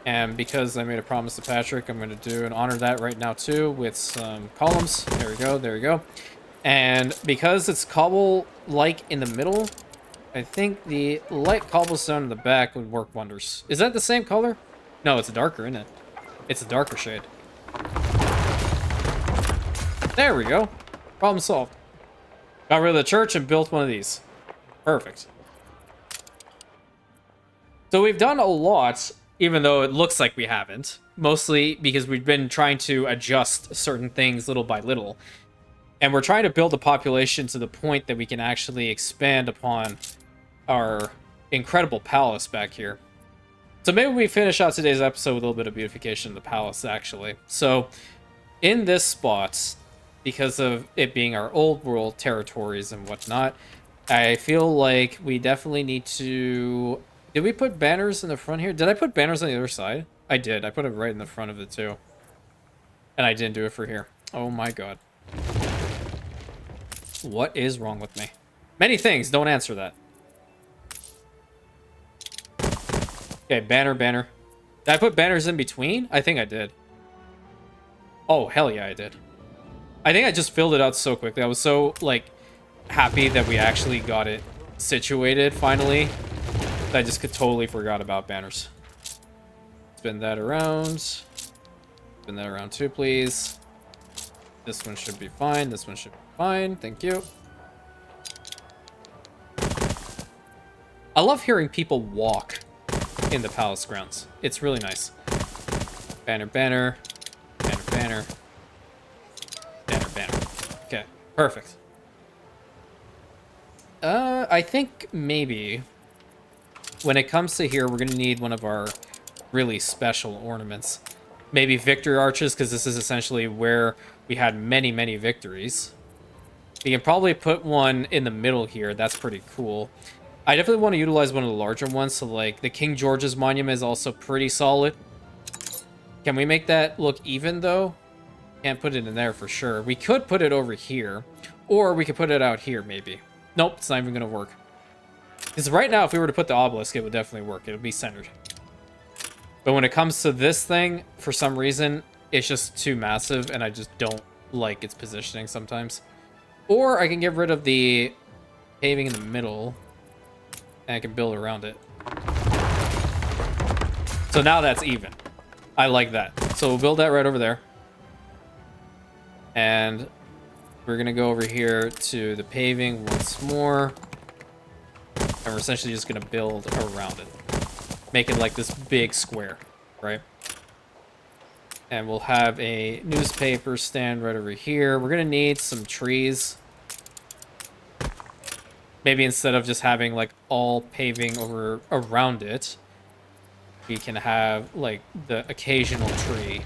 And because I made a promise to Patrick, I'm going to do and honor that right now too with some columns. There we go, there we go. And because it's cobble-like in the middle, I think the light cobblestone in the back would work wonders. Is that the same color? No, it's darker, isn't it? It's a darker shade. There we go. Problem solved. Got rid of the church and built one of these. Perfect. So we've done a lot, even though it looks like we haven't. Mostly because we've been trying to adjust certain things little by little. And we're trying to build a population to the point that we can actually expand upon our incredible palace back here. So maybe we finish out today's episode with a little bit of beautification of the palace, actually. So in this spot, because of it being our old world territories and whatnot, I feel like we definitely need to... Did we put banners in the front here? Did I put banners on the other side? I did. I put it right in the front of it too. And I didn't do it for here. Oh my god. What is wrong with me? Many things. Don't answer that. Okay, banner, banner. Did I put banners in between? I think I did. Oh, hell yeah, I did. I think I just filled it out so quickly. I was so, like, happy that we actually got it situated, finally, that I just totally forgot about banners. Spin that around. Spin that around too, please. This one should be fine. This one should be fine. Thank you. I love hearing people walk in the palace grounds. It's really nice. Banner, banner. Banner, banner. Banner, banner. Okay, perfect. I think maybe when it comes to here, we're going to need one of our really special ornaments. Maybe victory arches, because this is essentially where we had many, many victories. We can probably put one in the middle here. That's pretty cool. I definitely want to utilize one of the larger ones. So, like, the King George's monument is also pretty solid. Can we make that look even, though? Can't put it in there for sure. We could put it over here. Or we could put it out here, maybe. Nope, it's not even going to work. Because right now, if we were to put the obelisk, it would definitely work. It would be centered. But when it comes to this thing, for some reason, it's just too massive, and I just don't like its positioning sometimes. Or I can get rid of the paving in the middle, and I can build around it. So now that's even. I like that. So we'll build that right over there. And we're going to go over here to the paving once more. And we're essentially just going to build around it. Make it like this big square, right? And we'll have a newspaper stand right over here. We're going to need some trees. Maybe instead of just having like all paving over around it, we can have like the occasional tree.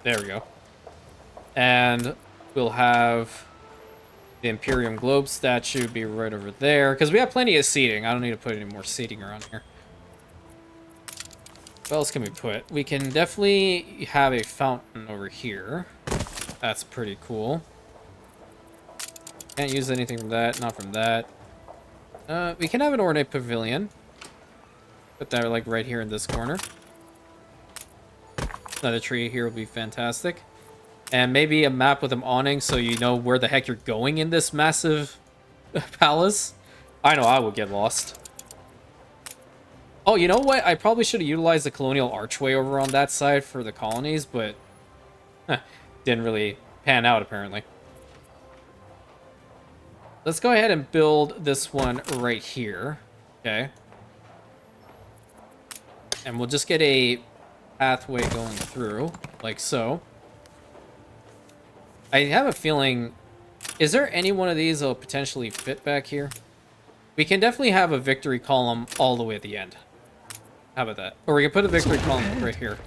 There we go. And we'll have the Imperium Globe statue be right over there, because we have plenty of seating. I don't need to put any more seating around here. What else can we put? We can definitely have a fountain over here. That's pretty cool. Can't use anything from that, not from that. We can have an ornate pavilion. Put that like right here in this corner. Another tree here will be fantastic. And maybe a map with an awning so you know where the heck you're going in this massive palace. I know I would get lost. Oh, you know what? I probably should have utilized the colonial archway over on that side for the colonies, but didn't really pan out apparently. Let's go ahead and build this one right here. Okay. And we'll just get a pathway going through, like so. I have a feeling... Is there any one of these that'll potentially fit back here? We can definitely have a victory column all the way at the end. How about that? Or we can put a victory column right here.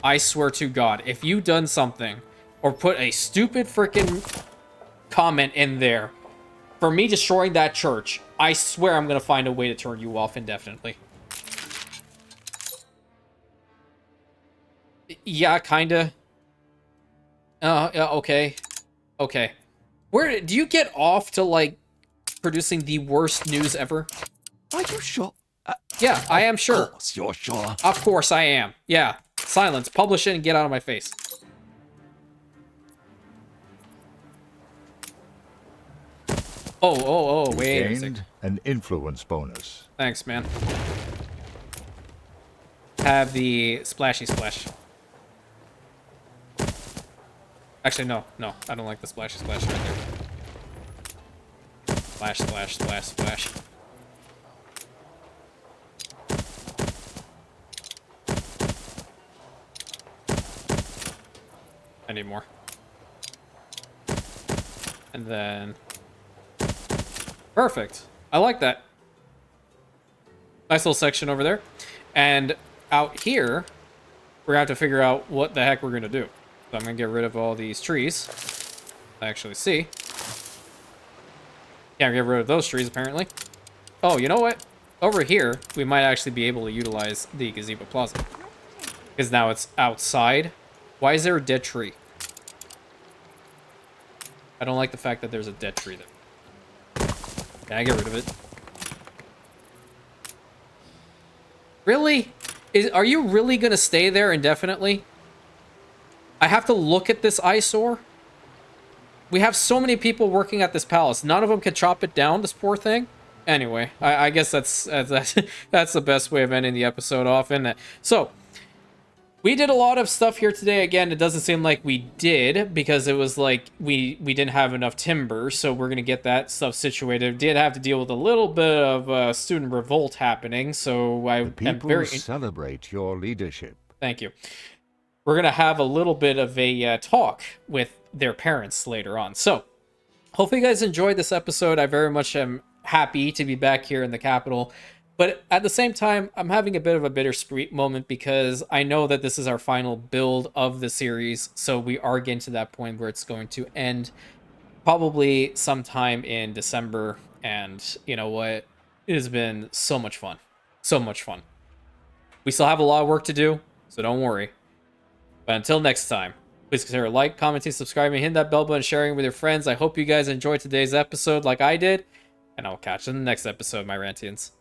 I swear to God, if you've done something, or put a stupid freaking comment in there, for me destroying that church, I swear I'm going to find a way to turn you off indefinitely. Yeah, kinda. Yeah, okay. Okay. Where do you get off to, like, producing the worst news ever? Are you sure? Yeah, I am sure. Of course you're sure. Of course I am. Yeah. Silence. Publish it and get out of my face. Wait a second. Gained an influence bonus. Thanks, man. Have the splashy splash. Actually, no. I don't like the splashy splash right there. Splash, splash, splash, splash. I need more. And then... Perfect. I like that. Nice little section over there. And out here, we're going to have to figure out what the heck we're going to do. So I'm going to get rid of all these trees. I actually see. Can't get rid of those trees, apparently. Oh, you know what? Over here, we might actually be able to utilize the gazebo plaza. Because now it's outside. Why is there a dead tree? I don't like the fact that there's a dead tree there. Can I get rid of it? Really? Are you really going to stay there indefinitely? I have to look at this eyesore? We have so many people working at this palace. None of them can chop it down, this poor thing. Anyway, I guess that's the best way of ending the episode off, isn't it? So, we did a lot of stuff here today. Again, it doesn't seem like we did because it was like we didn't have enough timber, so we're going to get that stuff situated. Did have to deal with a little bit of student revolt happening, so I am People very... celebrate your leadership. Thank you. We're going to have a little bit of a talk with their parents later on. So, hopefully you guys enjoyed this episode. I very much am happy to be back here in the capital. But at the same time, I'm having a bit of a bittersweet moment because I know that this is our final build of the series. So we are getting to that point where it's going to end probably sometime in December. And you know what? It has been so much fun. So much fun. We still have a lot of work to do, so don't worry. But until next time, please consider liking, commenting, subscribing, hitting that bell button, sharing with your friends. I hope you guys enjoyed today's episode like I did. And I'll catch you in the next episode, my Rantians.